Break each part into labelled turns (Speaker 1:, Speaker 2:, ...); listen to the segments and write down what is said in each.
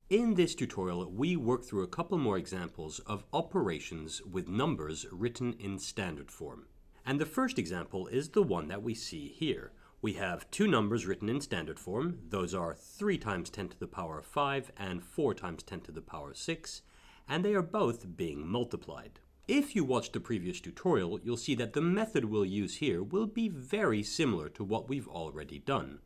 Speaker 1: In this tutorial, we work through a couple more examples of operations with numbers written in standard form. And the first example is the one that we see here. We have two numbers written in standard form. Those are 3 times 10 to the power of 5 and 4 times 10 to the power of 6, and they are both being multiplied. If you watched the previous tutorial, you'll see that the method we'll use here will be very similar to what we've already done.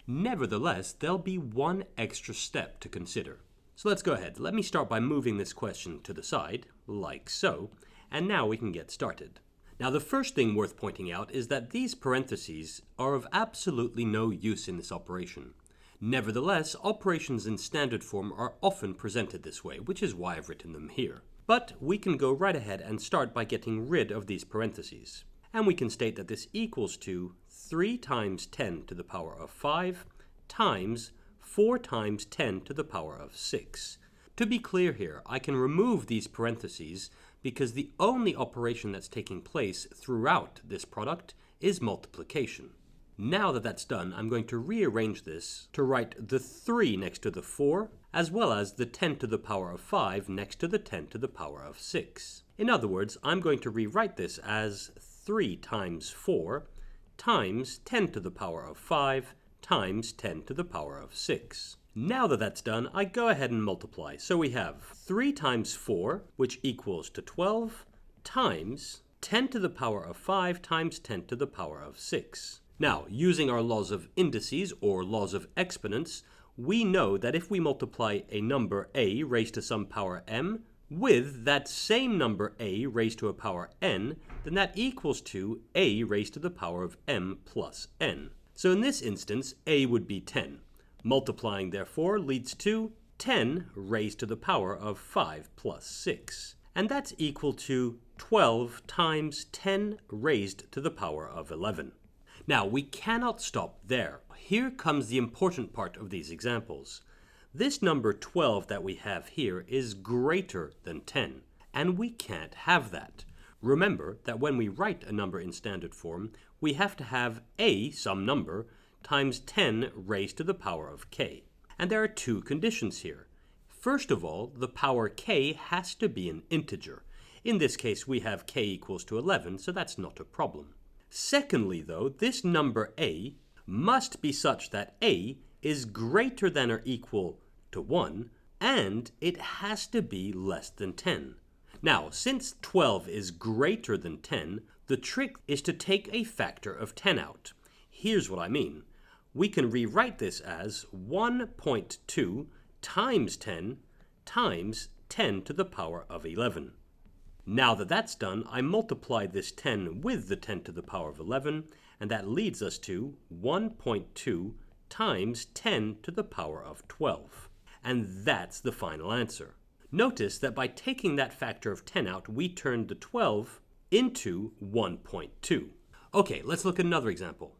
Speaker 1: Nevertheless, there'll be one extra step to consider. So let's go ahead. Let me start by moving this question to the side, like so, and now we can get started. Now the first thing worth pointing out is that these parentheses are of absolutely no use in this operation. Nevertheless, operations in standard form are often presented this way, which is why I've written them here. But we can go right ahead and start by getting rid of these parentheses. And we can state that this equals to 3 times 10 to the power of 5 times 4 times 10 to the power of 6. To be clear here, I can remove these parentheses because the only operation that's taking place throughout this product is multiplication. Now that that's done, I'm going to rearrange this to write the 3 next to the 4, as well as the 10 to the power of 5 next to the 10 to the power of 6. In other words, I'm going to rewrite this as 3 times 4 times 10 to the power of 5 times 10 to the power of 6. Now that that's done, I go ahead and multiply. So we have 3 times 4, which equals to 12, times 10 to the power of 5 times 10 to the power of 6. Now, using our laws of indices or laws of exponents, we know that if we multiply a number a raised to some power m with that same number a raised to a power n, then that equals to a raised to the power of m plus n. So in this instance, a would be 10. Multiplying, therefore, leads to 10 raised to the power of 5 plus 6. And that's equal to 12 times 10 raised to the power of 11. Now, we cannot stop there. Here comes the important part of these examples. This number 12 that we have here is greater than 10, and we can't have that. Remember that when we write a number in standard form, we have to have a, some number, times 10 raised to the power of k. And there are two conditions here. First of all, the power k has to be an integer. In this case, we have k equals to 11, so that's not a problem. Secondly, though, this number a must be such that a is greater than or equal to 1, and it has to be less than 10. Now, since 12 is greater than 10, the trick is to take a factor of 10 out. Here's what I mean. We can rewrite this as 1.2 times 10 times 10 to the power of 11. Now that that's done, I multiply this 10 with the 10 to the power of 11, and that leads us to 1.2 times 10 to the power of 12. And that's the final answer. Notice that by taking that factor of 10 out, we turned the 12 into 1.2. Okay, let's look at another example.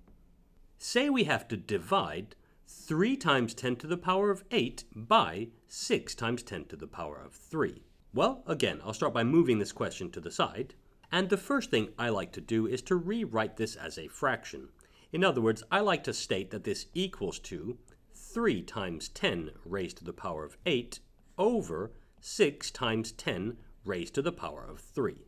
Speaker 1: Say we have to divide 3 times 10 to the power of 8 by 6 times 10 to the power of 3. Well, again, I'll start by moving this question to the side. And the first thing I like to do is to rewrite this as a fraction. In other words, I like to state that this equals to 3 times 10 raised to the power of 8 over 6 times 10 raised to the power of 3.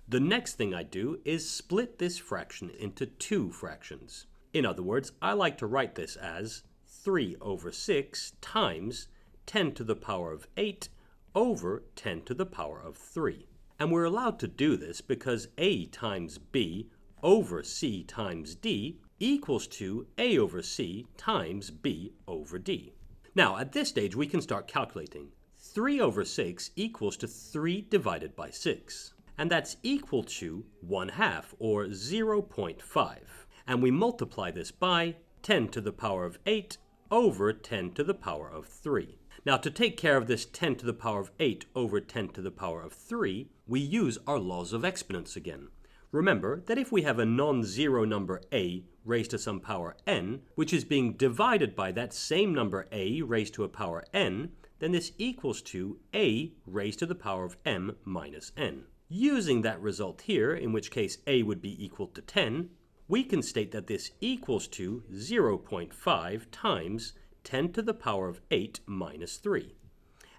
Speaker 1: The next thing I do is split this fraction into two fractions. In other words, I like to write this as 3 over 6 times 10 to the power of 8 over 10 to the power of 3. And we're allowed to do this because a times b over c times d equals to a over c times b over d. Now, at this stage, we can start calculating. 3 over 6 equals to 3 divided by 6. And that's equal to 1/2, or 0.5. And we multiply this by 10 to the power of 8 over 10 to the power of 3. Now, to take care of this 10 to the power of 8 over 10 to the power of 3, we use our laws of exponents again. Remember that if we have a non-zero number a raised to some power n, which is being divided by that same number a raised to a power n, then this equals to a raised to the power of m minus n. Using that result here, in which case a would be equal to 10, we can state that this equals to 0.5 times 10 to the power of 8 minus 3.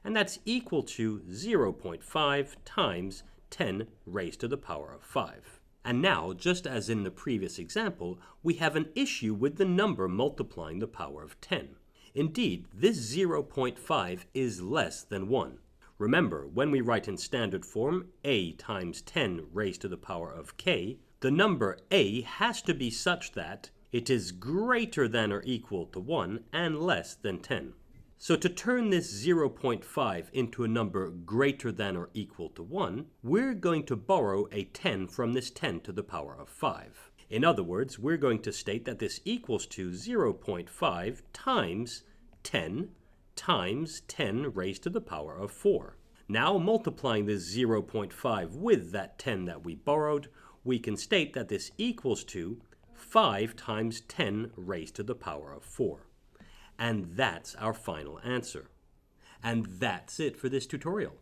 Speaker 1: And that's equal to 0.5 times 10 raised to the power of 5. And now, just as in the previous example, we have an issue with the number multiplying the power of 10. Indeed, this 0.5 is less than 1. Remember, when we write in standard form a times 10 raised to the power of k, the number a has to be such that it is greater than or equal to 1 and less than 10. So to turn this 0.5 into a number greater than or equal to 1, we're going to borrow a 10 from this 10 to the power of 5. In other words, we're going to state that this equals to 0.5 times 10 times 10 raised to the power of 4. Now, multiplying this 0.5 with that 10 that we borrowed, we can state that this equals to 5 times 10 raised to the power of 4. And that's our final answer. And that's it for this tutorial.